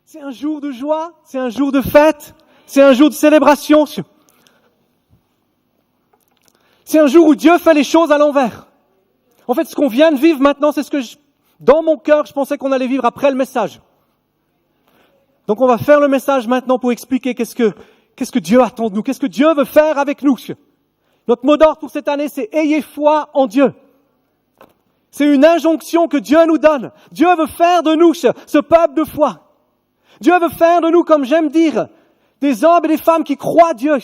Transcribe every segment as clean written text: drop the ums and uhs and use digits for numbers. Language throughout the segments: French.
C'est un jour de joie, c'est un jour de fête, c'est un jour de célébration. C'est un jour où Dieu fait les choses à l'envers. En fait, ce qu'on vient de vivre maintenant, c'est ce que dans mon cœur, je pensais qu'on allait vivre après le message. Donc on va faire le message maintenant pour expliquer qu'est-ce que Dieu attend de nous, qu'est-ce que Dieu veut faire avec nous. Notre mot d'ordre pour cette année, c'est « Ayez foi en Dieu ». C'est une injonction que Dieu nous donne. Dieu veut faire de nous ce peuple de foi. Dieu veut faire de nous, comme j'aime dire, des hommes et des femmes qui croient Dieu,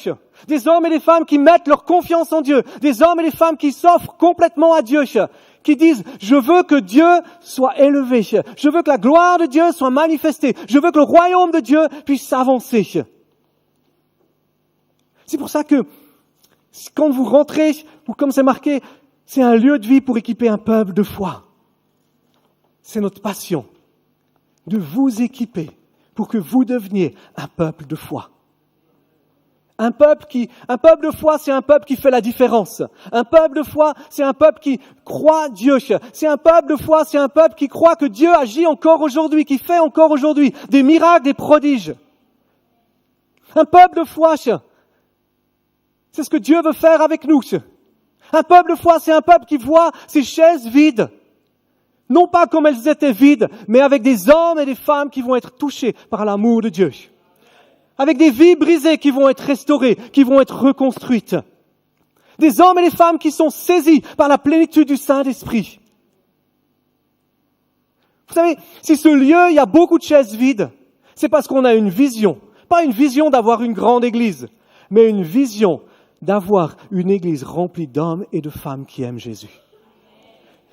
des hommes et des femmes qui mettent leur confiance en Dieu, des hommes et des femmes qui s'offrent complètement à Dieu, qui disent « Je veux que Dieu soit élevé, je veux que la gloire de Dieu soit manifestée, je veux que le royaume de Dieu puisse s'avancer. » C'est pour ça que quand vous rentrez, ou comme c'est marqué, c'est un lieu de vie pour équiper un peuple de foi. C'est notre passion de vous équiper pour que vous deveniez un peuple de foi. Un peuple de foi, c'est un peuple qui fait la différence. Un peuple de foi, c'est un peuple qui croit Dieu. C'est un peuple de foi, c'est un peuple qui croit que Dieu agit encore aujourd'hui, qui fait encore aujourd'hui des miracles, des prodiges. Un peuple de foi, c'est ce que Dieu veut faire avec nous. Un peuple de foi, c'est un peuple qui voit ses chaises vides. Non pas comme elles étaient vides, mais avec des hommes et des femmes qui vont être touchés par l'amour de Dieu. Avec des vies brisées qui vont être restaurées, qui vont être reconstruites. Des hommes et des femmes qui sont saisis par la plénitude du Saint-Esprit. Vous savez, si ce lieu, il y a beaucoup de chaises vides, c'est parce qu'on a une vision. Pas une vision d'avoir une grande église, mais une vision d'avoir une église remplie d'hommes et de femmes qui aiment Jésus.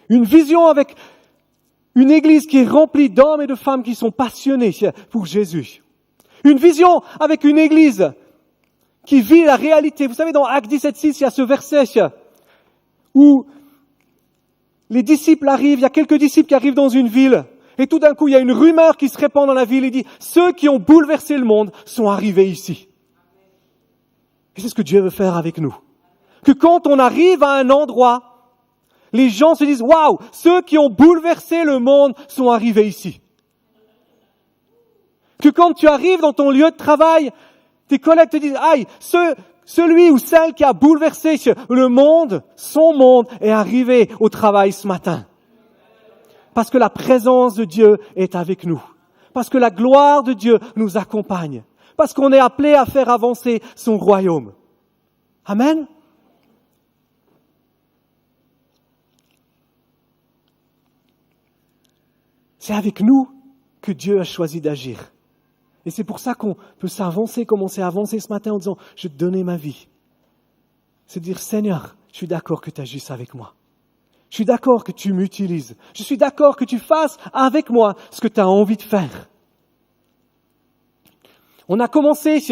Une vision avec une église qui est remplie d'hommes et de femmes qui sont passionnés pour Jésus. Une vision avec une église qui vit la réalité. Vous savez, dans Actes 17:6, il y a ce verset où les disciples arrivent, il y a quelques disciples qui arrivent dans une ville, et tout d'un coup, il y a une rumeur qui se répand dans la ville et dit « Ceux qui ont bouleversé le monde sont arrivés ici ». Et c'est ce que Dieu veut faire avec nous. Que quand on arrive à un endroit, les gens se disent « Waouh, ceux qui ont bouleversé le monde sont arrivés ici ». Que quand tu arrives dans ton lieu de travail, tes collègues te disent « Aïe, celui ou celle qui a bouleversé le monde, son monde, est arrivé au travail ce matin. » Parce que la présence de Dieu est avec nous. Parce que la gloire de Dieu nous accompagne. Parce qu'on est appelé à faire avancer son royaume. Amen. C'est avec nous que Dieu a choisi d'agir. Et c'est pour ça qu'on peut s'avancer comme on s'est avancé ce matin en disant « Je vais te donner ma vie ». C'est dire « Seigneur, je suis d'accord que tu agisses avec moi. Je suis d'accord que tu m'utilises. Je suis d'accord que tu fasses avec moi ce que tu as envie de faire. » On a commencé,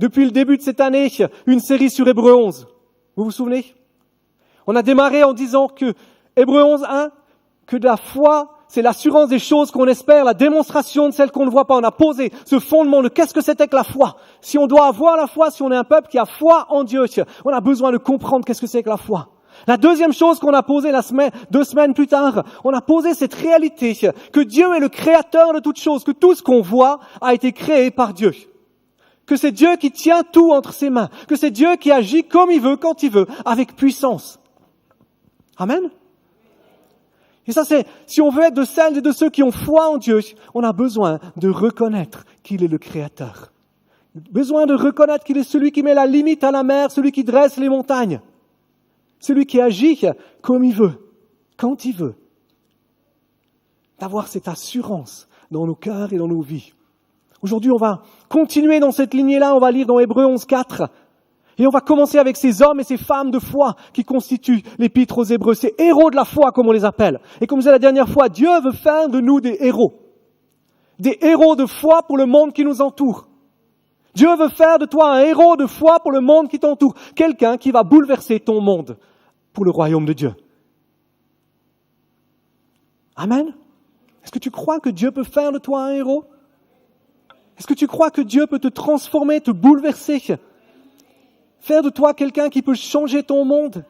depuis le début de cette année, une série sur Hébreux 11. Vous vous souvenez? On a démarré en disant que Hébreux 11:1, que de la foi, c'est l'assurance des choses qu'on espère, la démonstration de celles qu'on ne voit pas. On a posé ce fondement de qu'est-ce que c'était que la foi. Si on doit avoir la foi, si on est un peuple qui a foi en Dieu, on a besoin de comprendre qu'est-ce que c'est que la foi. La deuxième chose qu'on a posée 2 semaines plus tard, on a posé cette réalité que Dieu est le créateur de toutes choses, que tout ce qu'on voit a été créé par Dieu. Que c'est Dieu qui tient tout entre ses mains, que c'est Dieu qui agit comme il veut, quand il veut, avec puissance. Amen. Et ça c'est, si on veut être de celles et de ceux qui ont foi en Dieu, on a besoin de reconnaître qu'il est le Créateur. Besoin de reconnaître qu'il est celui qui met la limite à la mer, celui qui dresse les montagnes. Celui qui agit comme il veut, quand il veut. D'avoir cette assurance dans nos cœurs et dans nos vies. Aujourd'hui, on va continuer dans cette lignée-là, on va lire dans Hébreux 11:4. Et on va commencer avec ces hommes et ces femmes de foi qui constituent l'épître aux Hébreux, ces héros de la foi comme on les appelle. Et comme je disais la dernière fois, Dieu veut faire de nous des héros. Des héros de foi pour le monde qui nous entoure. Dieu veut faire de toi un héros de foi pour le monde qui t'entoure. Quelqu'un qui va bouleverser ton monde pour le royaume de Dieu. Amen. Est-ce que tu crois que Dieu peut faire de toi un héros? Est-ce que tu crois que Dieu peut te transformer, te bouleverser? Faire de toi quelqu'un qui peut changer ton monde?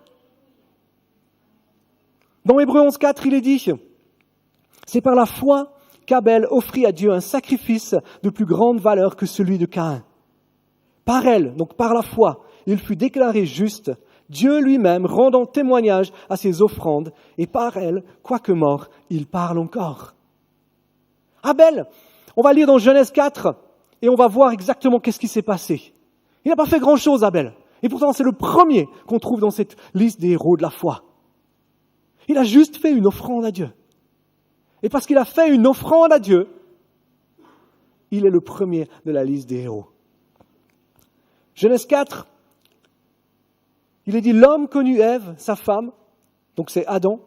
Dans Hébreux 11:4, il est dit, c'est par la foi qu'Abel offrit à Dieu un sacrifice de plus grande valeur que celui de Caïn. Par elle, donc par la foi, il fut déclaré juste, Dieu lui-même rendant témoignage à ses offrandes, et par elle, quoique mort, il parle encore. Abel, on va lire dans Genèse 4, et on va voir exactement qu'est-ce qui s'est passé. Il n'a pas fait grand-chose, Abel. Et pourtant, c'est le premier qu'on trouve dans cette liste des héros de la foi. Il a juste fait une offrande à Dieu. Et parce qu'il a fait une offrande à Dieu, il est le premier de la liste des héros. Genèse 4, il est dit, l'homme connut Ève, sa femme, donc c'est Adam.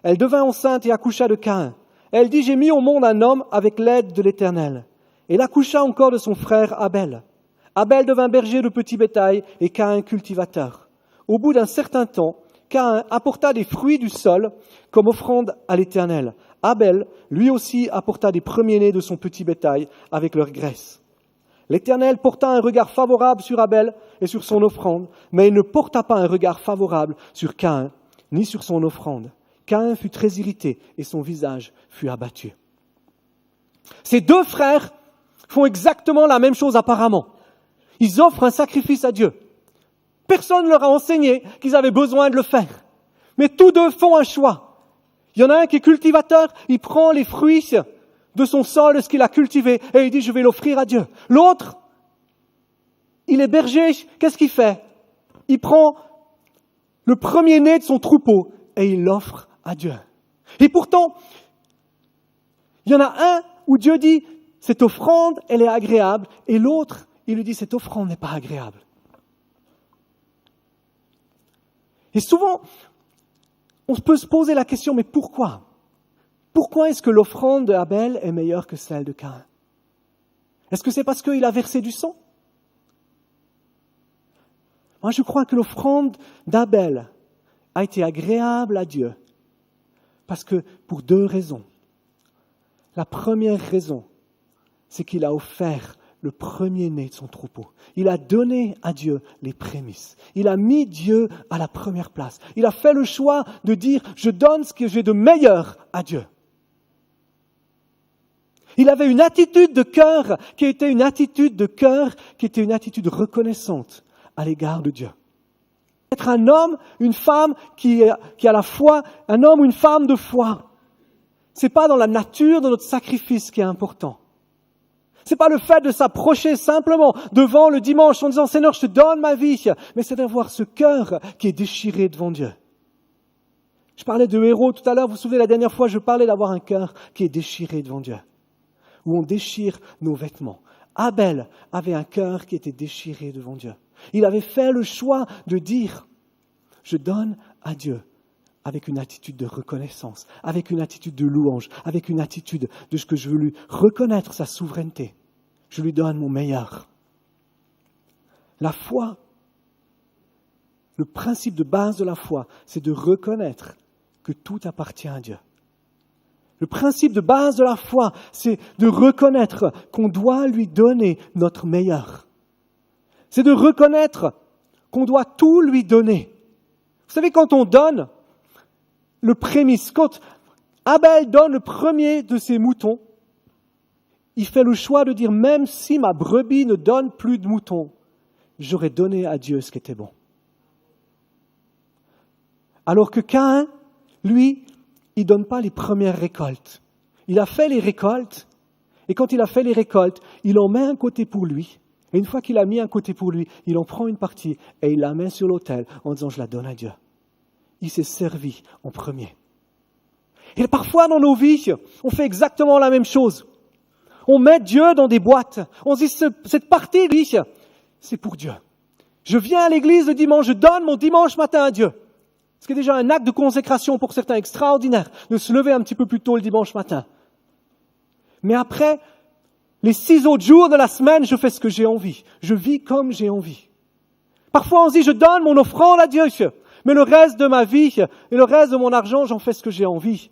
Elle devint enceinte et accoucha de Caïn. Elle dit, j'ai mis au monde un homme avec l'aide de l'Éternel. Et elle accoucha encore de son frère Abel. Abel devint berger de petit bétail et Caïn cultivateur. Au bout d'un certain temps, Caïn apporta des fruits du sol comme offrande à l'Éternel. Abel, lui aussi, apporta des premiers-nés de son petit bétail avec leur graisse. L'Éternel porta un regard favorable sur Abel et sur son offrande, mais il ne porta pas un regard favorable sur Caïn, ni sur son offrande. Caïn fut très irrité et son visage fut abattu. Ces deux frères font exactement la même chose apparemment. Ils offrent un sacrifice à Dieu. Personne ne leur a enseigné qu'ils avaient besoin de le faire. Mais tous deux font un choix. Il y en a un qui est cultivateur, il prend les fruits de son sol, de ce qu'il a cultivé, et il dit, je vais l'offrir à Dieu. L'autre, il est berger, qu'est-ce qu'il fait? Il prend le premier-né de son troupeau et il l'offre à Dieu. Et pourtant, il y en a un où Dieu dit, cette offrande, elle est agréable, et l'autre, il lui dit, cette offrande n'est pas agréable. Et souvent, on peut se poser la question, mais pourquoi? Pourquoi est-ce que l'offrande d'Abel est meilleure que celle de Caïn? Est-ce que c'est parce qu'il a versé du sang? Moi, je crois que l'offrande d'Abel a été agréable à Dieu parce que pour deux raisons. La première raison, c'est qu'il a offert le premier-né de son troupeau. Il a donné à Dieu les prémices. Il a mis Dieu à la première place. Il a fait le choix de dire, je donne ce que j'ai de meilleur à Dieu. Il avait une attitude de cœur qui était une attitude reconnaissante à l'égard de Dieu. Être un homme, une femme qui a la foi, un homme ou une femme de foi. C'est pas dans la nature de notre sacrifice qui est important. C'est pas le fait de s'approcher simplement devant le dimanche en disant, Seigneur, je te donne ma vie, mais c'est d'avoir ce cœur qui est déchiré devant Dieu. Je parlais de héros tout à l'heure, vous vous souvenez, la dernière fois, je parlais d'avoir un cœur qui est déchiré devant Dieu, où on déchire nos vêtements. Abel avait un cœur qui était déchiré devant Dieu. Il avait fait le choix de dire, je donne à Dieu avec une attitude de reconnaissance, avec une attitude de louange, avec une attitude de ce que je veux lui reconnaître sa souveraineté. Je lui donne mon meilleur. La foi, le principe de base de la foi, c'est de reconnaître que tout appartient à Dieu. Le principe de base de la foi, c'est de reconnaître qu'on doit lui donner notre meilleur. C'est de reconnaître qu'on doit tout lui donner. Vous savez, quand on donne le prémisse, quand Abel donne le premier de ses moutons, il fait le choix de dire, même si ma brebis ne donne plus de moutons, j'aurais donné à Dieu ce qui était bon. Alors que Caïn, lui, il ne donne pas les premières récoltes. Il a fait les récoltes, et quand il a fait les récoltes, il en met un côté pour lui. Et une fois qu'il a mis un côté pour lui, il en prend une partie et il la met sur l'autel en disant, je la donne à Dieu. Il s'est servi en premier. Et parfois dans nos vies, on fait exactement la même chose. On met Dieu dans des boîtes. On se dit, cette partie, lui, c'est pour Dieu. Je viens à l'église le dimanche, je donne mon dimanche matin à Dieu. Ce qui est déjà un acte de consécration pour certains extraordinaire, de se lever un petit peu plus tôt le dimanche matin. Mais après, les 6 autres jours de la semaine, je fais ce que j'ai envie. Je vis comme j'ai envie. Parfois, on se dit, je donne mon offrande à Dieu, mais le reste de ma vie et le reste de mon argent, j'en fais ce que j'ai envie.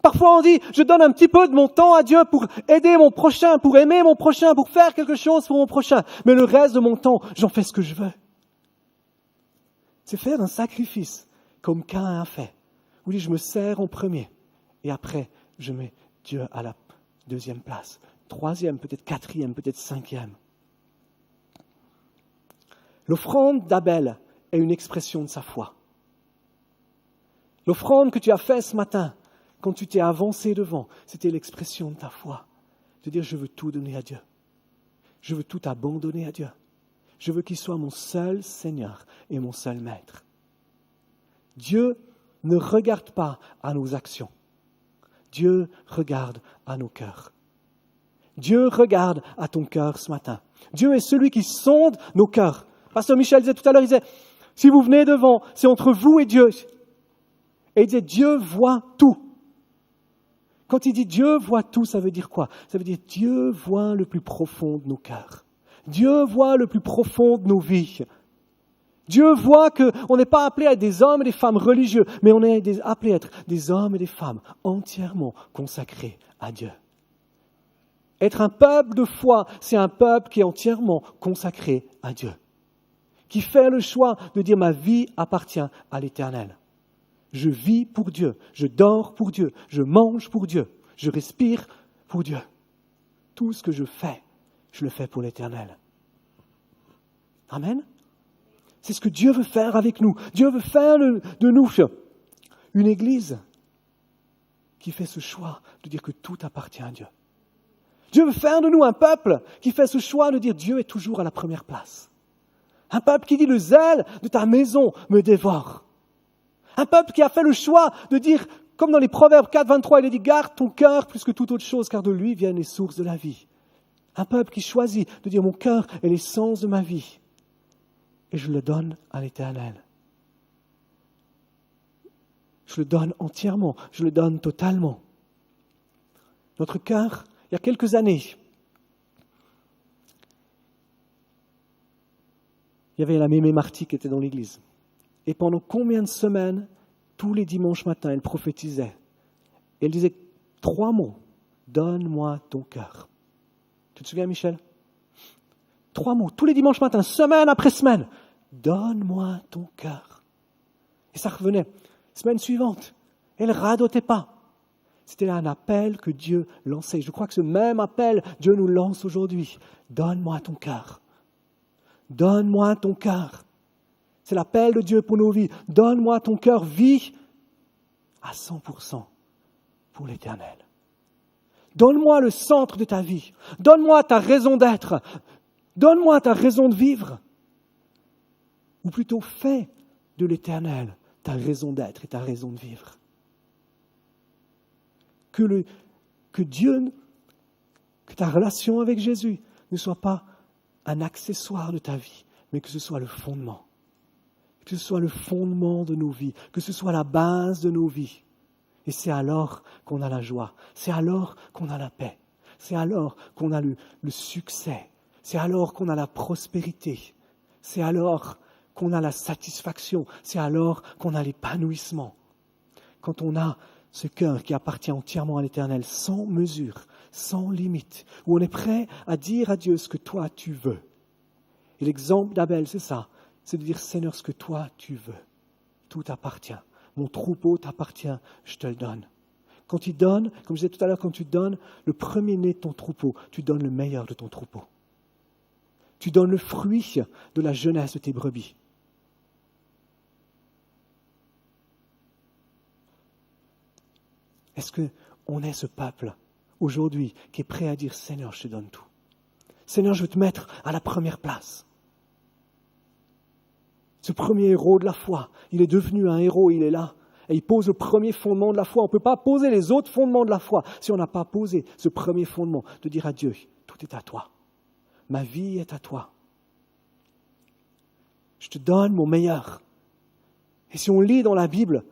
Parfois, on dit, je donne un petit peu de mon temps à Dieu pour aider mon prochain, pour aimer mon prochain, pour faire quelque chose pour mon prochain. Mais le reste de mon temps, j'en fais ce que je veux. C'est faire un sacrifice, comme Caïn a fait. Où il dit, je me sers en premier, et après, je mets Dieu à la deuxième place, troisième, peut-être quatrième, peut-être cinquième. L'offrande d'Abel est une expression de sa foi. L'offrande que tu as faite ce matin, quand tu t'es avancé devant, c'était l'expression de ta foi. De dire, je veux tout donner à Dieu. Je veux tout abandonner à Dieu. Je veux qu'il soit mon seul Seigneur et mon seul Maître. Dieu ne regarde pas à nos actions. Dieu regarde à nos cœurs. Dieu regarde à ton cœur ce matin. Dieu est celui qui sonde nos cœurs. Pasteur Michel disait tout à l'heure, il disait, si vous venez devant, c'est entre vous et Dieu. Et il disait, Dieu voit tout. Quand il dit Dieu voit tout, ça veut dire quoi? Ça veut dire Dieu voit le plus profond de nos cœurs. Dieu voit le plus profond de nos vies. Dieu voit qu'on n'est pas appelé à être des hommes et des femmes religieux, mais on est appelé à être des hommes et des femmes entièrement consacrés à Dieu. Être un peuple de foi, c'est un peuple qui est entièrement consacré à Dieu. Qui fait le choix de dire ma vie appartient à l'Éternel. Je vis pour Dieu, je dors pour Dieu, je mange pour Dieu, je respire pour Dieu. Tout ce que je le fais pour l'Éternel. Amen. C'est ce que Dieu veut faire avec nous. Dieu veut faire de nous une église qui fait ce choix de dire que tout appartient à Dieu. Dieu veut faire de nous un peuple qui fait ce choix de dire Dieu est toujours à la première place. Un peuple qui dit le zèle de ta maison me dévore. Un peuple qui a fait le choix de dire, comme dans les Proverbes 4, 23, il est dit, garde ton cœur plus que toute autre chose, car de lui viennent les sources de la vie. Un peuple qui choisit de dire, mon cœur est l'essence de ma vie, et je le donne à l'Éternel. Je le donne entièrement, je le donne totalement. Notre cœur, il y a quelques années, il y avait la mémé Marty qui était dans l'église. Et pendant combien de semaines, tous les dimanches matins, elle prophétisait. Et elle disait 3 mots. Donne-moi ton cœur. Tu te souviens, Michel? 3 mots. Tous les dimanches matins, semaine après semaine. Donne-moi ton cœur. Et ça revenait. Semaine suivante. Elle ne radotait pas. C'était un appel que Dieu lançait. Je crois que ce même appel, Dieu nous lance aujourd'hui. Donne-moi ton cœur. Donne-moi ton cœur. C'est l'appel de Dieu pour nos vies. Donne-moi ton cœur, vis à 100% pour l'Éternel. Donne-moi le centre de ta vie. Donne-moi ta raison d'être. Donne-moi ta raison de vivre. Ou plutôt, fais de l'Éternel ta raison d'être et ta raison de vivre. Que Dieu, que ta relation avec Jésus ne soit pas un accessoire de ta vie, mais que ce soit le fondement. Que ce soit le fondement de nos vies, que ce soit la base de nos vies. Et c'est alors qu'on a la joie, c'est alors qu'on a la paix, c'est alors qu'on a le succès, c'est alors qu'on a la prospérité, c'est alors qu'on a la satisfaction, c'est alors qu'on a l'épanouissement. Quand on a ce cœur qui appartient entièrement à l'Éternel, sans mesure, sans limite, où on est prêt à dire à Dieu ce que toi tu veux. Et l'exemple d'Abel, c'est ça. C'est de dire, Seigneur, ce que toi, tu veux. Tout t'appartient. Mon troupeau t'appartient, je te le donne. Quand tu donnes, comme je disais tout à l'heure, quand tu donnes le premier-né de ton troupeau, tu donnes le meilleur de ton troupeau. Tu donnes le fruit de la jeunesse de tes brebis. Est-ce qu'on est ce peuple, aujourd'hui, qui est prêt à dire, Seigneur, je te donne tout. Seigneur, je veux te mettre à la première place. Ce premier héros de la foi, il est devenu un héros, il est là. Et il pose le premier fondement de la foi. On ne peut pas poser les autres fondements de la foi si on n'a pas posé ce premier fondement de dire à Dieu, tout est à toi. Ma vie est à toi. Je te donne mon meilleur. Et si on lit dans la Bible,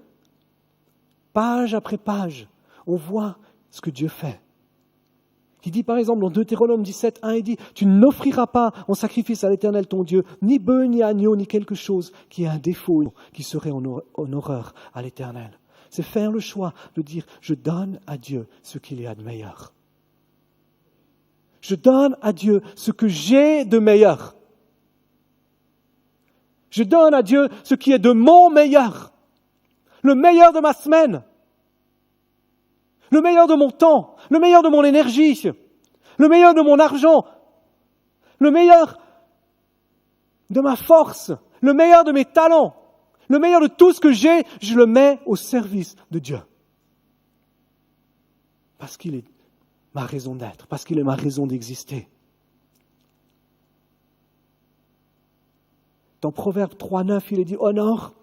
page après page, on voit ce que Dieu fait. Il dit par exemple dans Deutéronome 17, 1, il dit « Tu n'offriras pas en sacrifice à l'Éternel ton Dieu, ni bœuf, ni agneau, ni quelque chose qui ait un défaut, qui serait en horreur à l'Éternel. » C'est faire le choix de dire « Je donne à Dieu ce qu'il y a de meilleur. Je donne à Dieu ce que j'ai de meilleur. Je donne à Dieu ce qui est de mon meilleur, le meilleur de ma semaine. le meilleur de mon temps, le meilleur de mon énergie, le meilleur de mon argent, le meilleur de ma force, le meilleur de mes talents, le meilleur de tout ce que j'ai, je le mets au service de Dieu. Parce qu'il est ma raison d'être, parce qu'il est ma raison d'exister. Dans Proverbe 3,9, il est dit « Honore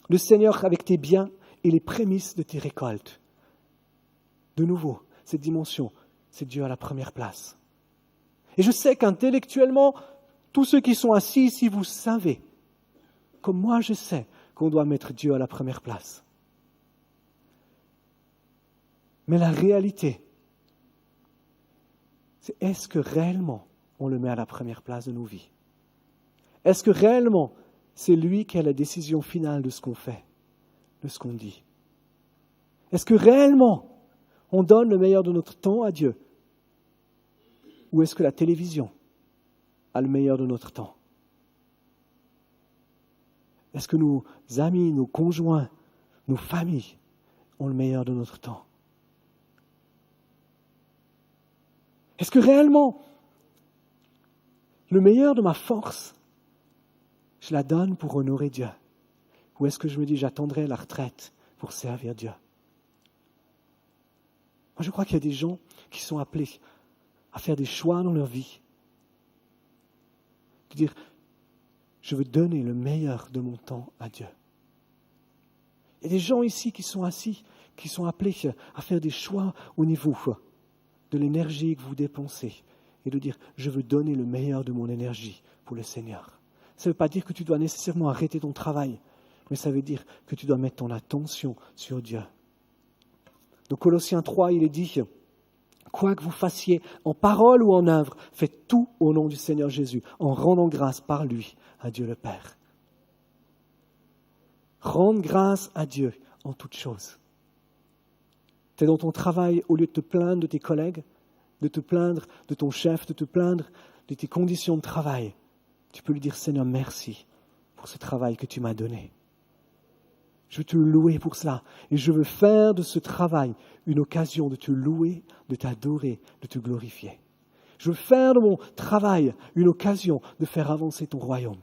le Seigneur avec tes biens et les prémices de tes récoltes. » De nouveau, cette dimension, c'est Dieu à la première place. Et je sais qu'intellectuellement, tous ceux qui sont assis ici, vous savez, comme moi je sais, qu'on doit mettre Dieu à la première place. Mais la réalité, c'est est-ce que réellement on le met à la première place de nos vies? Est-ce que réellement c'est lui qui a la décision finale de ce qu'on fait, de ce qu'on dit? Est-ce que réellement on donne le meilleur de notre temps à Dieu? Ou est-ce que la télévision a le meilleur de notre temps? Est-ce que nos amis, nos conjoints, nos familles ont le meilleur de notre temps? Est-ce que réellement le meilleur de ma force, je la donne pour honorer Dieu? Ou est-ce que je me dis j'attendrai la retraite pour servir Dieu? Moi, je crois qu'il y a des gens qui sont appelés à faire des choix dans leur vie. De dire, je veux donner le meilleur de mon temps à Dieu. Il y a des gens ici qui sont assis, qui sont appelés à faire des choix au niveau de l'énergie que vous dépensez. Et de dire, je veux donner le meilleur de mon énergie pour le Seigneur. Ça ne veut pas dire que tu dois nécessairement arrêter ton travail, mais ça veut dire que tu dois mettre ton attention sur Dieu. Dans Colossiens 3, il est dit, quoi que vous fassiez en parole ou en œuvre, faites tout au nom du Seigneur Jésus, en rendant grâce par lui à Dieu le Père. Rendre grâce à Dieu en toutes choses. Tu es dans ton travail, au lieu de te plaindre de tes collègues, de te plaindre de ton chef, de te plaindre de tes conditions de travail, tu peux lui dire, Seigneur, merci pour ce travail que tu m'as donné. Je veux te louer pour cela. Et je veux faire de ce travail une occasion de te louer, de t'adorer, de te glorifier. Je veux faire de mon travail une occasion de faire avancer ton royaume.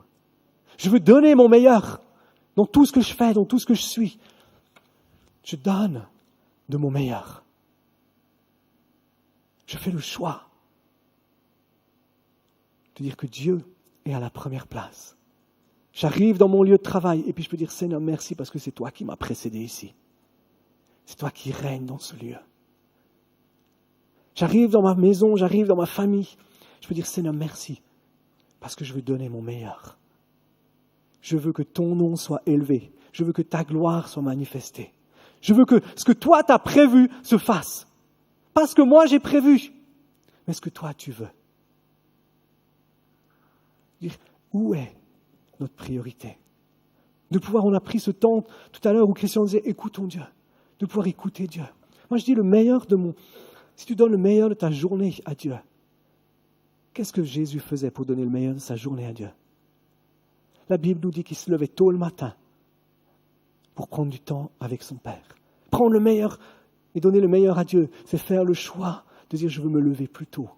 Je veux donner mon meilleur dans tout ce que je fais, dans tout ce que je suis. Je donne de mon meilleur. Je fais le choix de dire que Dieu est à la première place. J'arrive dans mon lieu de travail et puis je peux dire, Seigneur, merci parce que c'est toi qui m'as précédé ici. C'est toi qui règnes dans ce lieu. J'arrive dans ma maison, j'arrive dans ma famille. Je peux dire, Seigneur, merci parce que je veux donner mon meilleur. Je veux que ton nom soit élevé. Je veux que ta gloire soit manifestée. Je veux que ce que toi t'as prévu se fasse. Pas ce que moi j'ai prévu, mais ce que toi tu veux. Dire, où est notre priorité? De pouvoir, on a pris ce temps tout à l'heure où Christian disait, écoutons Dieu. De pouvoir écouter Dieu. Moi je dis si tu donnes le meilleur de ta journée à Dieu, qu'est-ce que Jésus faisait pour donner le meilleur de sa journée à Dieu? La Bible nous dit qu'il se levait tôt le matin pour prendre du temps avec son Père. Prendre le meilleur et donner le meilleur à Dieu, c'est faire le choix de dire je veux me lever plus tôt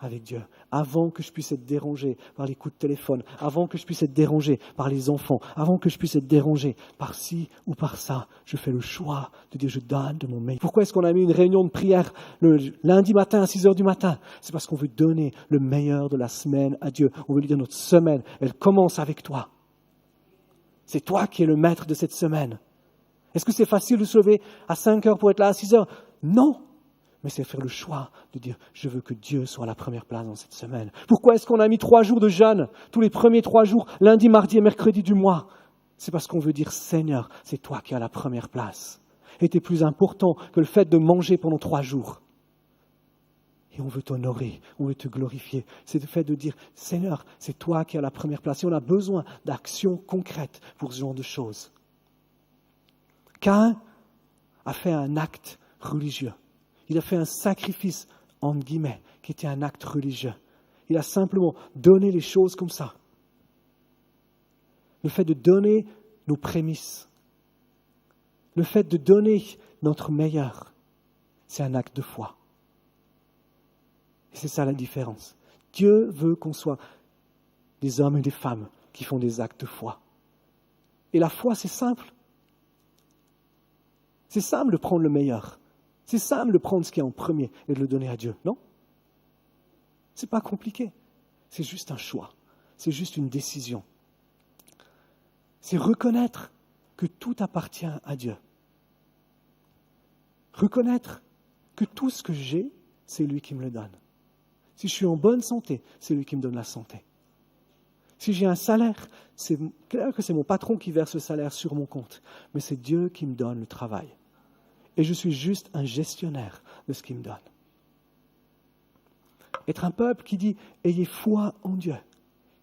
avec Dieu, avant que je puisse être dérangé par les coups de téléphone, avant que je puisse être dérangé par les enfants, avant que je puisse être dérangé par ci ou par ça. Je fais le choix de dire je donne de mon meilleur. Pourquoi est-ce qu'on a mis une réunion de prière le lundi matin à 6h du matin? C'est parce qu'on veut donner le meilleur de la semaine à Dieu. On veut lui dire notre semaine, elle commence avec toi. C'est toi qui es le maître de cette semaine. Est-ce que c'est facile de se lever à 5h pour être là à 6h? Non. Mais c'est faire le choix de dire, je veux que Dieu soit à la première place dans cette semaine. Pourquoi est-ce qu'on a mis 3 jours de jeûne, tous les premiers 3 jours, lundi, mardi et mercredi du mois? C'est parce qu'on veut dire, Seigneur, c'est toi qui es à la première place. Et t'es plus important que le fait de manger pendant 3 jours. Et on veut t'honorer, on veut te glorifier. C'est le fait de dire, Seigneur, c'est toi qui es à la première place. Et on a besoin d'actions concrètes pour ce genre de choses. Caïn a fait un acte religieux. Il a fait un sacrifice, entre guillemets, qui était un acte religieux. Il a simplement donné les choses comme ça. Le fait de donner nos prémices, le fait de donner notre meilleur, c'est un acte de foi. Et c'est ça la différence. Dieu veut qu'on soit des hommes et des femmes qui font des actes de foi. Et la foi, c'est simple. C'est simple de prendre le meilleur. C'est simple de prendre ce qui est en premier et de le donner à Dieu, non? C'est pas compliqué. C'est juste un choix. C'est juste une décision. C'est reconnaître que tout appartient à Dieu. Reconnaître que tout ce que j'ai, c'est lui qui me le donne. Si je suis en bonne santé, c'est lui qui me donne la santé. Si j'ai un salaire, c'est clair que c'est mon patron qui verse le salaire sur mon compte, mais c'est Dieu qui me donne le travail. Et je suis juste un gestionnaire de ce qu'il me donne. Être un peuple qui dit « ayez foi en Dieu »,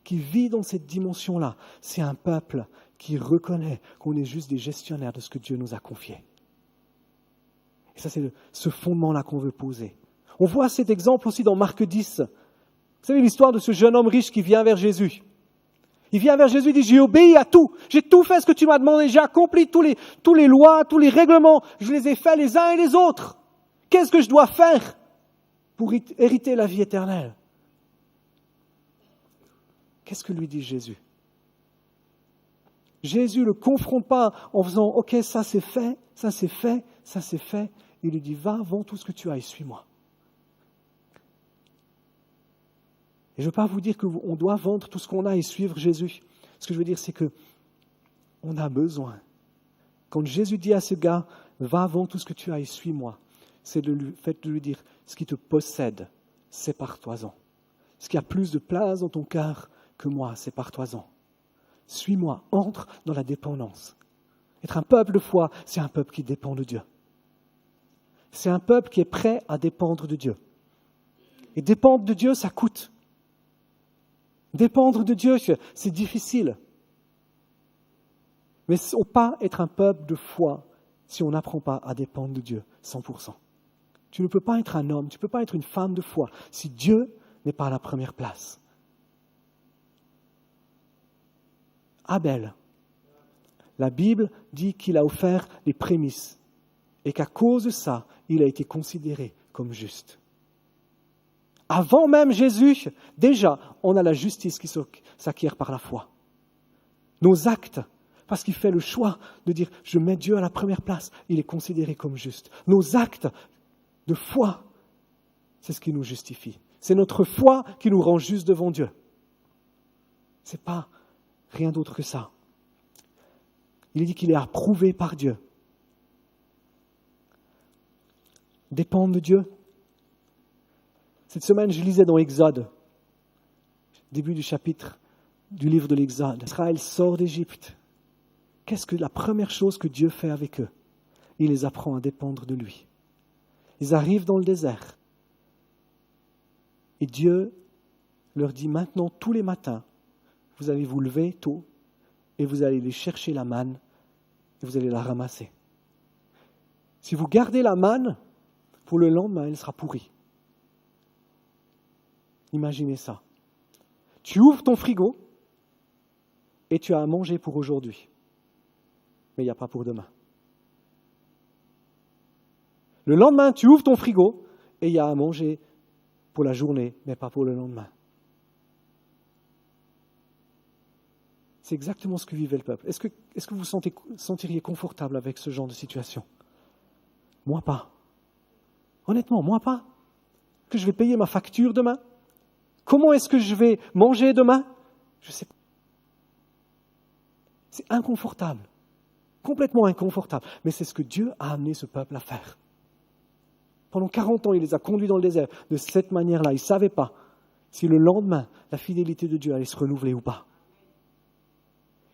qui vit dans cette dimension-là, c'est un peuple qui reconnaît qu'on est juste des gestionnaires de ce que Dieu nous a confié. Et ça, c'est ce fondement-là qu'on veut poser. On voit cet exemple aussi dans Marc 10. Vous savez l'histoire de ce jeune homme riche qui vient vers Jésus. Il vient vers Jésus et dit « j'ai obéi à tout, j'ai tout fait ce que tu m'as demandé, j'ai accompli tous les lois, tous les règlements, je les ai faits les uns et les autres. Qu'est-ce que je dois faire pour hériter la vie éternelle ?» Qu'est-ce que lui dit Jésus? Jésus ne le confronte pas en faisant « ok, ça c'est fait, ça c'est fait, ça c'est fait ». Il lui dit « va, vends tout ce que tu as et suis-moi ». Et je ne veux pas vous dire qu'on doit vendre tout ce qu'on a et suivre Jésus. Ce que je veux dire, c'est qu'on a besoin. Quand Jésus dit à ce gars, va, vends tout ce que tu as et suis-moi, c'est le fait de lui dire, ce qui te possède, sépare-toi-en. Ce qui a plus de place dans ton cœur que moi, sépare-toi-en. Suis-moi, entre dans la dépendance. Être un peuple de foi, c'est un peuple qui dépend de Dieu. C'est un peuple qui est prêt à dépendre de Dieu. Et dépendre de Dieu, ça coûte. Dépendre de Dieu, c'est difficile. Mais on ne peut pas être un peuple de foi si on n'apprend pas à dépendre de Dieu 100%. Tu ne peux pas être un homme, tu ne peux pas être une femme de foi si Dieu n'est pas à la première place. Abel, la Bible dit qu'il a offert les prémices et qu'à cause de ça, il a été considéré comme juste. Avant même Jésus, déjà, on a la justice qui s'acquiert par la foi. Nos actes, parce qu'il fait le choix de dire « je mets Dieu à la première place », il est considéré comme juste. Nos actes de foi, c'est ce qui nous justifie. C'est notre foi qui nous rend juste devant Dieu. Ce n'est pas rien d'autre que ça. Il dit qu'il est approuvé par Dieu. Dépendre de Dieu. Cette semaine, je lisais dans Exode, début du chapitre du livre de l'Exode. Israël sort d'Égypte. Qu'est-ce que la première chose que Dieu fait avec eux? Il les apprend à dépendre de lui. Ils arrivent dans le désert. Et Dieu leur dit maintenant, tous les matins, vous allez vous lever tôt et vous allez aller chercher la manne et vous allez la ramasser. Si vous gardez la manne, pour le lendemain, elle sera pourrie. Imaginez ça. Tu ouvres ton frigo et tu as à manger pour aujourd'hui. Mais il n'y a pas pour demain. Le lendemain, tu ouvres ton frigo et il y a à manger pour la journée, mais pas pour le lendemain. C'est exactement ce que vivait le peuple. Est-ce que vous vous sentiriez confortable avec ce genre de situation? Moi pas. Honnêtement, moi pas. Que je vais payer ma facture demain? Comment est-ce que je vais manger demain? Je ne sais pas. C'est inconfortable. Complètement inconfortable. Mais c'est ce que Dieu a amené ce peuple à faire. Pendant 40 ans, il les a conduits dans le désert de cette manière-là. Ils ne savaient pas si le lendemain, la fidélité de Dieu allait se renouveler ou pas.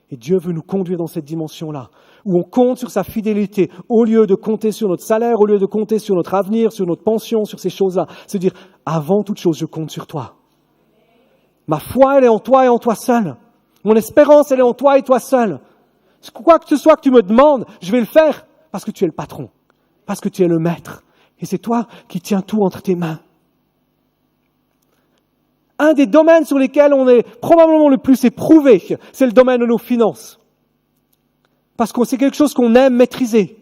Et Dieu veut nous conduire dans cette dimension-là, où on compte sur sa fidélité, au lieu de compter sur notre salaire, au lieu de compter sur notre avenir, sur notre pension, sur ces choses-là. Se dire, avant toute chose, je compte sur toi. Ma foi, elle est en toi et en toi seul. Mon espérance, elle est en toi et toi seul. Quoi que ce soit que tu me demandes, je vais le faire parce que tu es le patron, parce que tu es le maître. Et c'est toi qui tiens tout entre tes mains. Un des domaines sur lesquels on est probablement le plus éprouvé, c'est le domaine de nos finances. Parce que c'est quelque chose qu'on aime maîtriser.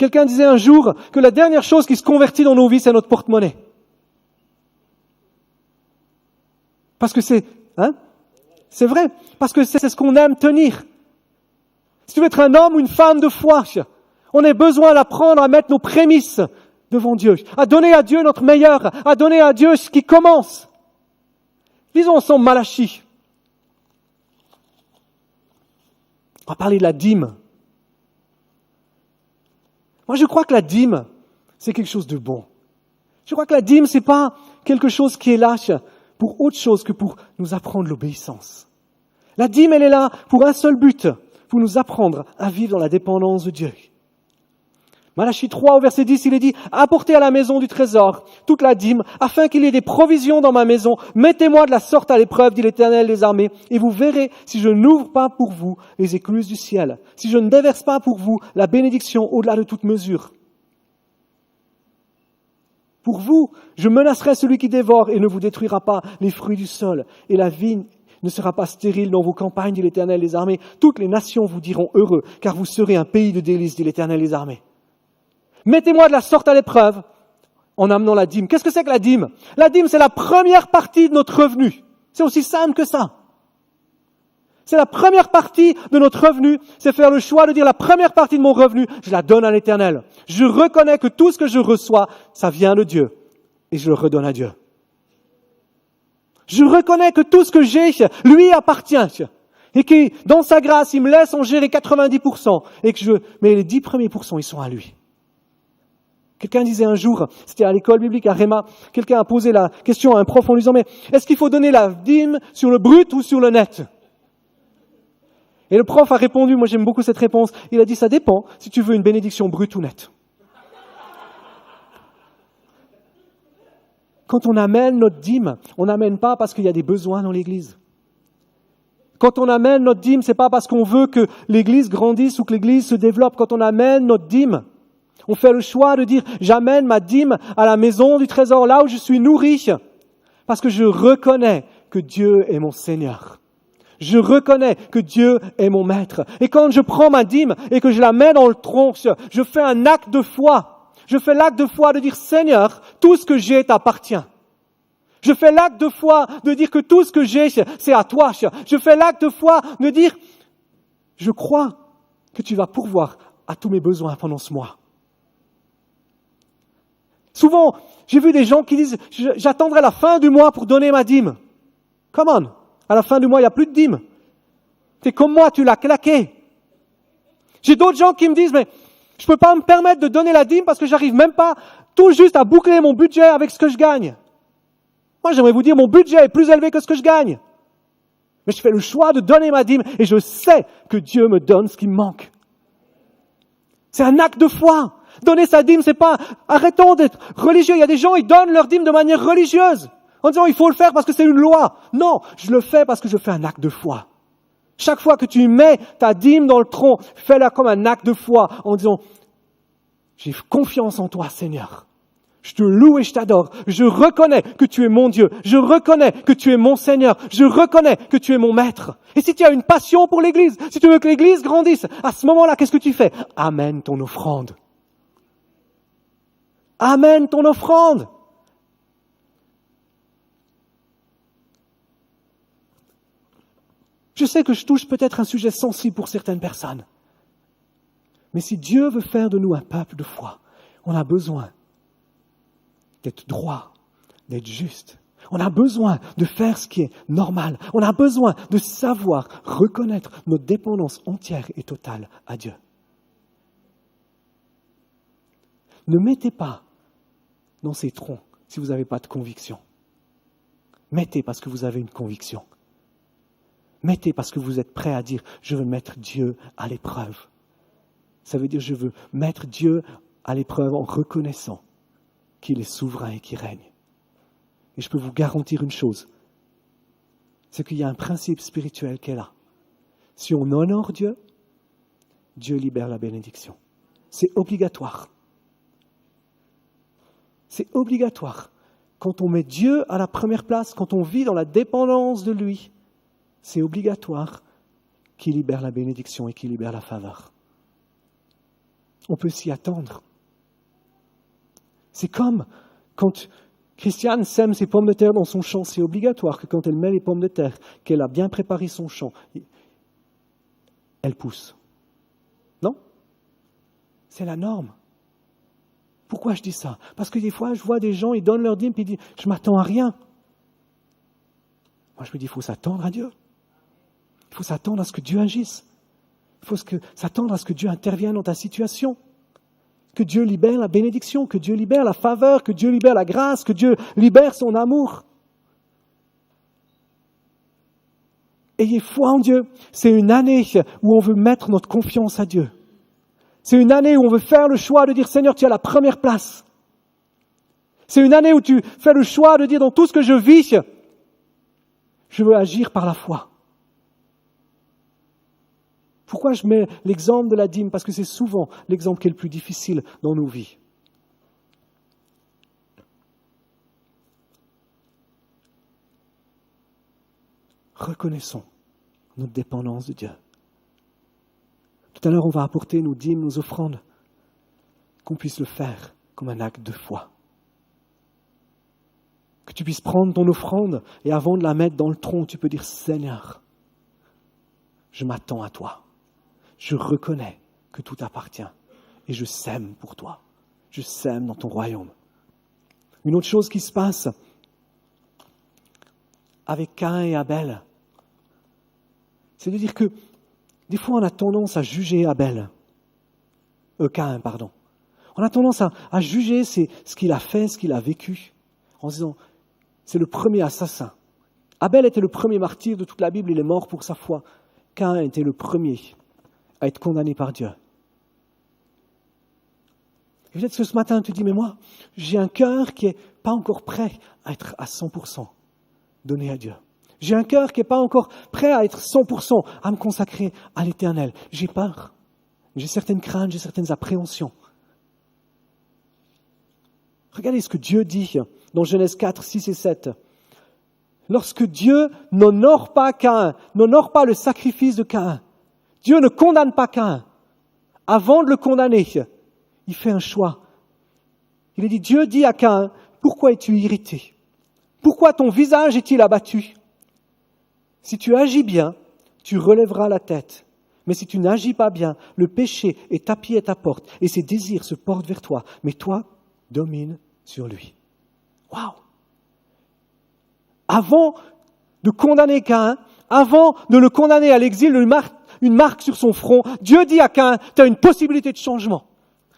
Quelqu'un disait un jour que la dernière chose qui se convertit dans nos vies, c'est notre porte-monnaie. Parce que c'est vrai, parce que c'est ce qu'on aime tenir. Si tu veux être un homme ou une femme de foi, on a besoin d'apprendre à mettre nos prémices devant Dieu, à donner à Dieu notre meilleur, à donner à Dieu ce qui commence. Lisons ensemble Malachie. On va parler de la dîme. Moi, je crois que la dîme, c'est quelque chose de bon. Je crois que la dîme, c'est pas quelque chose qui est là pour autre chose que pour nous apprendre l'obéissance. La dîme, elle est là pour un seul but, pour nous apprendre à vivre dans la dépendance de Dieu. Malachie 3, au verset 10, il est dit « Apportez à la maison du trésor toute la dîme, afin qu'il y ait des provisions dans ma maison. Mettez-moi de la sorte à l'épreuve, dit l'Éternel des armées, et vous verrez si je n'ouvre pas pour vous les écluses du ciel, si je ne déverse pas pour vous la bénédiction au-delà de toute mesure. Pour vous, je menacerai celui qui dévore et ne vous détruira pas les fruits du sol, et la vigne ne sera pas stérile dans vos campagnes, dit l'Éternel des armées. Toutes les nations vous diront heureux, car vous serez un pays de délices, dit l'Éternel des armées. Mettez-moi de la sorte à l'épreuve en amenant la dîme. Qu'est-ce que c'est que la dîme? La dîme, c'est la première partie de notre revenu. C'est aussi simple que ça. C'est la première partie de notre revenu, c'est faire le choix de dire la première partie de mon revenu, je la donne à l'Éternel. Je reconnais que tout ce que je reçois, ça vient de Dieu et je le redonne à Dieu. Je reconnais que tout ce que j'ai, lui appartient et que dans sa grâce, il me laisse en gérer 90% et mais les 10 premiers pourcents, ils sont à lui. Quelqu'un disait un jour, c'était à l'école biblique à Réma, quelqu'un a posé la question à un prof en lui disant, mais est-ce qu'il faut donner la dîme sur le brut ou sur le net? Et le prof a répondu, moi j'aime beaucoup cette réponse, il a dit, ça dépend si tu veux une bénédiction brute ou nette. Quand on amène notre dîme, on n'amène pas parce qu'il y a des besoins dans l'église. Quand on amène notre dîme, c'est pas parce qu'on veut que l'église grandisse ou que l'église se développe. Quand on amène notre dîme, on fait le choix de dire, j'amène ma dîme à la maison du trésor, là où je suis nourri, parce que je reconnais que Dieu est mon Seigneur. Je reconnais que Dieu est mon maître. Et quand je prends ma dîme et que je la mets dans le tronc, je fais un acte de foi. Je fais l'acte de foi de dire, Seigneur, tout ce que j'ai t'appartient. Je fais l'acte de foi de dire que tout ce que j'ai, c'est à toi. Je fais l'acte de foi de dire, je crois que tu vas pourvoir à tous mes besoins pendant ce mois. Souvent, j'ai vu des gens qui disent, j'attendrai la fin du mois pour donner ma dîme. Come on, à la fin du mois, il n'y a plus de dîme. C'est comme moi, tu l'as claqué. J'ai d'autres gens qui me disent, mais je peux pas me permettre de donner la dîme parce que j'arrive même pas tout juste à boucler mon budget avec ce que je gagne. Moi, j'aimerais vous dire, mon budget est plus élevé que ce que je gagne. Mais je fais le choix de donner ma dîme et je sais que Dieu me donne ce qui me manque. C'est un acte de foi. Donner sa dîme, c'est pas, arrêtons d'être religieux. Il y a des gens, ils donnent leur dîme de manière religieuse. En disant, il faut le faire parce que c'est une loi. Non, je le fais parce que je fais un acte de foi. Chaque fois que tu mets ta dîme dans le tronc, fais-la comme un acte de foi en disant, j'ai confiance en toi, Seigneur. Je te loue et je t'adore. Je reconnais que tu es mon Dieu. Je reconnais que tu es mon Seigneur. Je reconnais que tu es mon maître. Et si tu as une passion pour l'église, si tu veux que l'église grandisse, à ce moment-là, qu'est-ce que tu fais? Amène ton offrande. Amène ton offrande. Je sais que je touche peut-être un sujet sensible pour certaines personnes. Mais si Dieu veut faire de nous un peuple de foi, on a besoin d'être droit, d'être juste. On a besoin de faire ce qui est normal. On a besoin de savoir reconnaître notre dépendance entière et totale à Dieu. Ne mettez pas dans ces troncs si vous n'avez pas de conviction. Mettez parce que vous avez une conviction. Mettez parce que vous êtes prêt à dire « je veux mettre Dieu à l'épreuve ». Ça veut dire « je veux mettre Dieu à l'épreuve en reconnaissant qu'il est souverain et qu'il règne ». Et je peux vous garantir une chose, c'est qu'il y a un principe spirituel qui est là. Si on honore Dieu, Dieu libère la bénédiction. C'est obligatoire. C'est obligatoire. Quand on met Dieu à la première place, quand on vit dans la dépendance de lui, c'est obligatoire qu'il libère la bénédiction et qu'il libère la faveur. on peut s'y attendre. C'est comme quand Christiane sème ses pommes de terre dans son champ, c'est obligatoire que quand elle met les pommes de terre, qu'elle a bien préparé son champ, elle pousse. Non? C'est la norme. Pourquoi je dis ça? Parce que des fois, je vois des gens, ils donnent leur dîme, puis ils disent, je m'attends à rien. Moi, je me dis, il faut s'attendre à Dieu. Il faut s'attendre à ce que Dieu agisse. Il faut s'attendre à ce que Dieu intervienne dans ta situation. Que Dieu libère la bénédiction, que Dieu libère la faveur, que Dieu libère la grâce, que Dieu libère son amour. Ayez foi en Dieu. C'est une année où on veut mettre notre confiance à Dieu. C'est une année où on veut faire le choix de dire, Seigneur, tu as la première place. C'est une année où tu fais le choix de dire, dans tout ce que je vis, je veux agir par la foi. Pourquoi je mets l'exemple de la dîme? Parce que c'est souvent l'exemple qui est le plus difficile dans nos vies. Reconnaissons notre dépendance de Dieu. Tout à l'heure, on va apporter nos dîmes, nos offrandes, qu'on puisse le faire comme un acte de foi. Que tu puisses prendre ton offrande et avant de la mettre dans le tronc, tu peux dire, Seigneur, je m'attends à toi. Je reconnais que tout t'appartient et je sème pour toi. Je sème dans ton royaume. Une autre chose qui se passe avec Caïn et Abel, c'est de dire que des fois on a tendance à juger Caïn. On a tendance à juger ce qu'il a fait, ce qu'il a vécu, en se disant, c'est le premier assassin. Abel était le premier martyr de toute la Bible, il est mort pour sa foi. Caïn était le premier à être condamné par Dieu. Et peut-être que ce matin, tu te dis, mais moi, j'ai un cœur qui n'est pas encore prêt à être à 100% donné à Dieu. J'ai un cœur qui n'est pas encore prêt à être 100% à me consacrer à l'Éternel. J'ai peur. J'ai certaines craintes, j'ai certaines appréhensions. Regardez ce que Dieu dit dans Genèse 4, 6 et 7. Lorsque Dieu n'honore pas Caïn, n'honore pas le sacrifice de Caïn, Dieu ne condamne pas Caïn. Avant de le condamner, il fait un choix. Il dit, Dieu dit à Caïn, pourquoi es-tu irrité? Pourquoi ton visage est-il abattu? Si tu agis bien, tu relèveras la tête. Mais si tu n'agis pas bien, le péché est tapis à ta porte et ses désirs se portent vers toi. Mais toi, domine sur lui. Waouh! Avant de condamner Caïn, avant de le condamner à l'exil, une marque sur son front, Dieu dit à Caïn, tu as une possibilité de changement.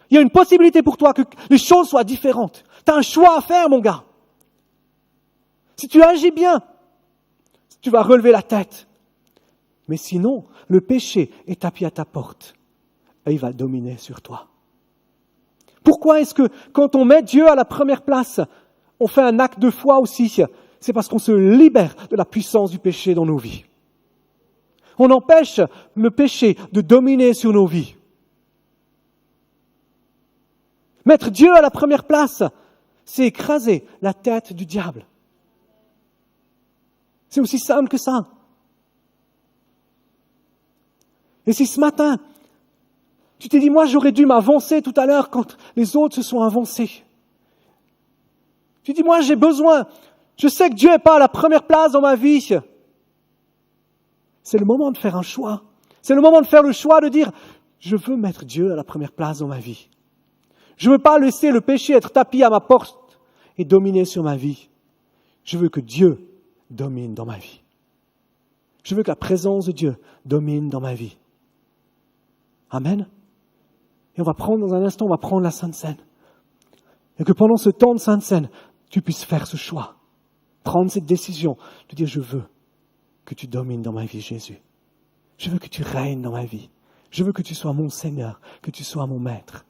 Il y a une possibilité pour toi que les choses soient différentes. Tu as un choix à faire, mon gars. Si tu agis bien, tu vas relever la tête. Mais sinon, le péché est tapis à ta porte et il va dominer sur toi. Pourquoi est-ce que quand on met Dieu à la première place, on fait un acte de foi aussi? C'est parce qu'on se libère de la puissance du péché dans nos vies. On empêche le péché de dominer sur nos vies. Mettre Dieu à la première place, c'est écraser la tête du diable. C'est aussi simple que ça. Et si ce matin, tu t'es dit, moi j'aurais dû m'avancer tout à l'heure quand les autres se sont avancés. Tu dis, moi j'ai besoin, je sais que Dieu n'est pas à la première place dans ma vie. C'est le moment de faire un choix. C'est le moment de faire le choix de dire, je veux mettre Dieu à la première place dans ma vie. Je ne veux pas laisser le péché être tapis à ma porte et dominer sur ma vie. Je veux que Dieu domine dans ma vie. Je veux que la présence de Dieu domine dans ma vie. Amen. Et on va prendre dans un instant, on va prendre la Sainte Seine. Et que pendant ce temps de Sainte Seine, tu puisses faire ce choix. Prendre cette décision de dire, je veux que tu domines dans ma vie, Jésus. Je veux que tu règnes dans ma vie. Je veux que tu sois mon Seigneur, que tu sois mon Maître.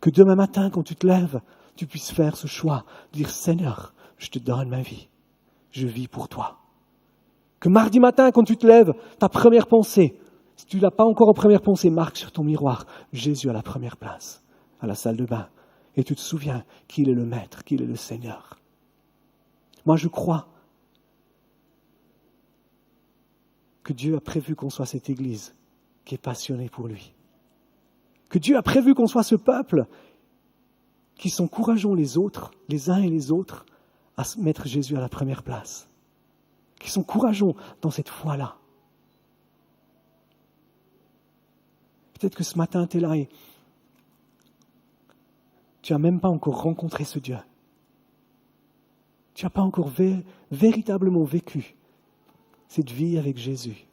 Que demain matin, quand tu te lèves, tu puisses faire ce choix, de dire, Seigneur, je te donne ma vie. Je vis pour toi. Que mardi matin, quand tu te lèves, ta première pensée, si tu ne l'as pas encore en première pensée, marque sur ton miroir Jésus à la première place, à la salle de bain. Et tu te souviens qu'il est le Maître, qu'il est le Seigneur. Moi, je crois que Dieu a prévu qu'on soit cette Église qui est passionnée pour lui. Que Dieu a prévu qu'on soit ce peuple qui s'encourageons les autres, les uns et les autres, à mettre Jésus à la première place. Qui s'encourageons dans cette foi-là. Peut-être que ce matin, tu es là et tu n'as même pas encore rencontré ce Dieu. Tu n'as pas encore véritablement vécu cette vie avec Jésus.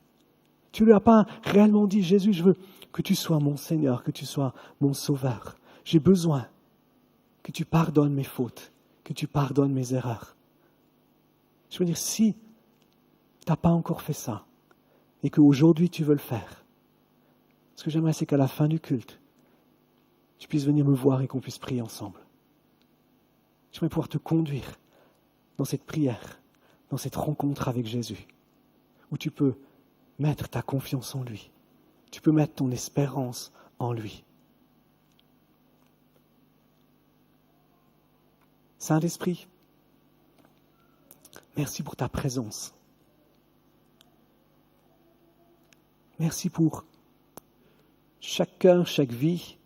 Tu ne lui as pas réellement dit, Jésus, je veux que tu sois mon Seigneur, que tu sois mon Sauveur. J'ai besoin que tu pardonnes mes fautes, que tu pardonnes mes erreurs. Je veux dire, si tu n'as pas encore fait ça et qu'aujourd'hui tu veux le faire, ce que j'aimerais, c'est qu'à la fin du culte, tu puisses venir me voir et qu'on puisse prier ensemble. J'aimerais pouvoir te conduire dans cette prière, dans cette rencontre avec Jésus, où tu peux mettre ta confiance en lui. Tu peux mettre ton espérance en lui. Saint-Esprit, merci pour ta présence. Merci pour chaque cœur, chaque vie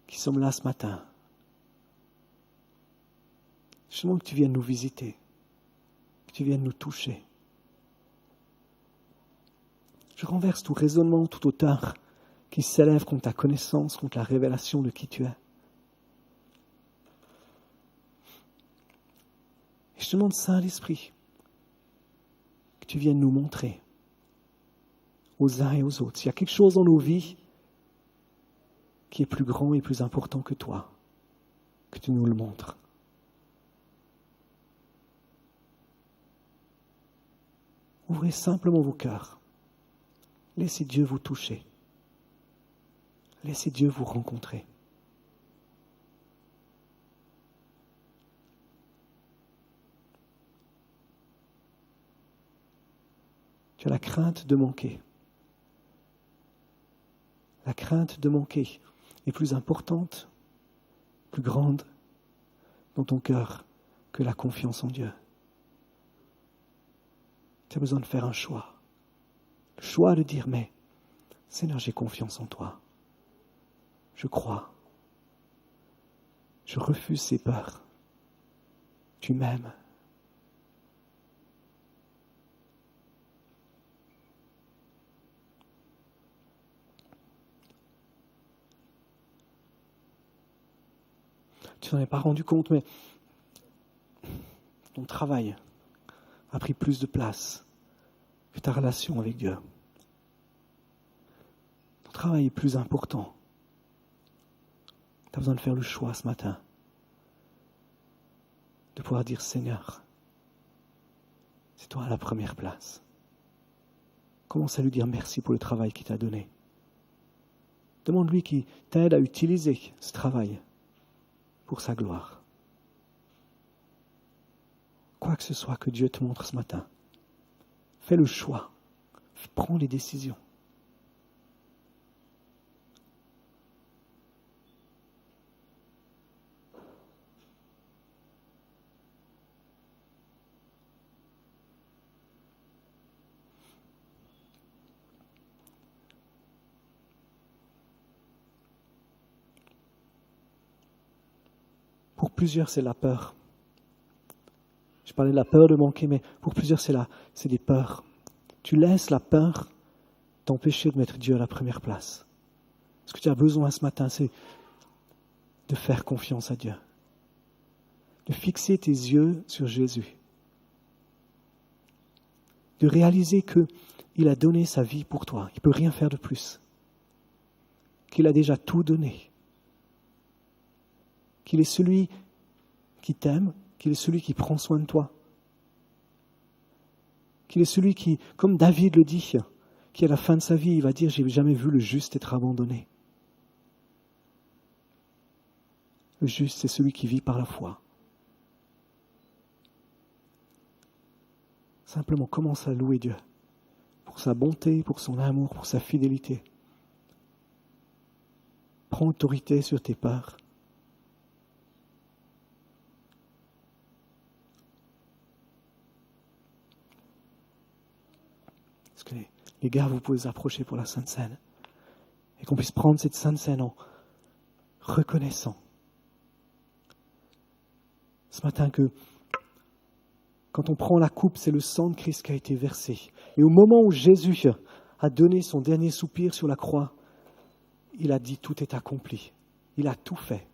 qui sommes là ce matin. Je demande que tu viennes nous visiter, que tu viennes nous toucher. Je renverse tout raisonnement, toute hauteur qui s'élève contre ta connaissance, contre la révélation de qui tu es. Et je demande, Saint-Esprit, que tu viennes nous montrer aux uns et aux autres s'il y a quelque chose dans nos vies qui est plus grand et plus important que toi, que tu nous le montres. Ouvrez simplement vos cœurs. Laissez Dieu vous toucher. Laissez Dieu vous rencontrer. Tu as la crainte de manquer. La crainte de manquer est plus importante, plus grande dans ton cœur que la confiance en Dieu. Tu as besoin de faire un choix. Le choix de dire, mais Seigneur, j'ai confiance en toi. Je crois. Je refuse ces peurs. Tu m'aimes. Tu t'en es pas rendu compte, mais ton travail a pris plus de place que ta relation avec Dieu. Ton travail est plus important. Tu as besoin de faire le choix ce matin de pouvoir dire, Seigneur, c'est toi à la première place. Commence à lui dire merci pour le travail qu'il t'a donné. Demande-lui qu'il t'aide à utiliser ce travail pour sa gloire. Quoi que ce soit que Dieu te montre ce matin, fais le choix, prends les décisions. Pour plusieurs, c'est la peur. Je parlais de la peur de manquer, mais pour plusieurs, c'est des peurs. Tu laisses la peur t'empêcher de mettre Dieu à la première place. Ce que tu as besoin ce matin, c'est de faire confiance à Dieu. De fixer tes yeux sur Jésus. De réaliser qu'il a donné sa vie pour toi. Il ne peut rien faire de plus. Qu'il a déjà tout donné. Qu'il est celui qui t'aime, qu'il est celui qui prend soin de toi. Qu'il est celui qui, comme David le dit, qui à la fin de sa vie, il va dire, j'ai jamais vu le juste être abandonné. Le juste, c'est celui qui vit par la foi. Simplement, commence à louer Dieu pour sa bonté, pour son amour, pour sa fidélité. Prends autorité sur tes peurs. Est-ce que les gars, vous pouvez vous approcher pour la Sainte Seine? Et qu'on puisse prendre cette Sainte Seine en reconnaissant ce matin que quand on prend la coupe, c'est le sang de Christ qui a été versé. Et au moment où Jésus a donné son dernier soupir sur la croix, il a dit tout est accompli. Il a tout fait.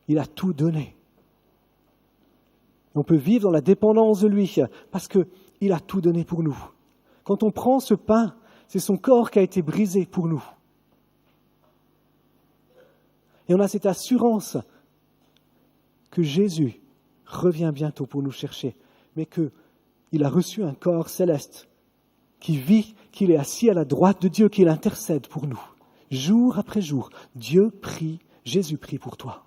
Il a tout donné. On peut vivre dans la dépendance de lui parce qu'il a tout donné pour nous. Quand on prend ce pain, c'est son corps qui a été brisé pour nous. Et on a cette assurance que Jésus revient bientôt pour nous chercher, mais qu'il a reçu un corps céleste qui vit, qu'il est assis à la droite de Dieu, qu'il intercède pour nous. Jour après jour, Dieu prie, Jésus prie pour toi.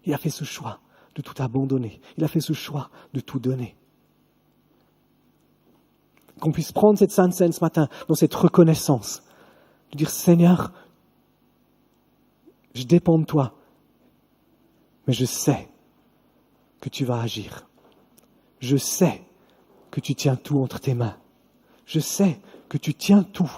Il a fait ce choix de tout abandonner. Il a fait ce choix de tout donner. Qu'on puisse prendre cette Sainte Seine ce matin dans cette reconnaissance, de dire Seigneur, je dépends de toi, mais je sais que tu vas agir. Je sais que tu tiens tout entre tes mains. Je sais que tu tiens tout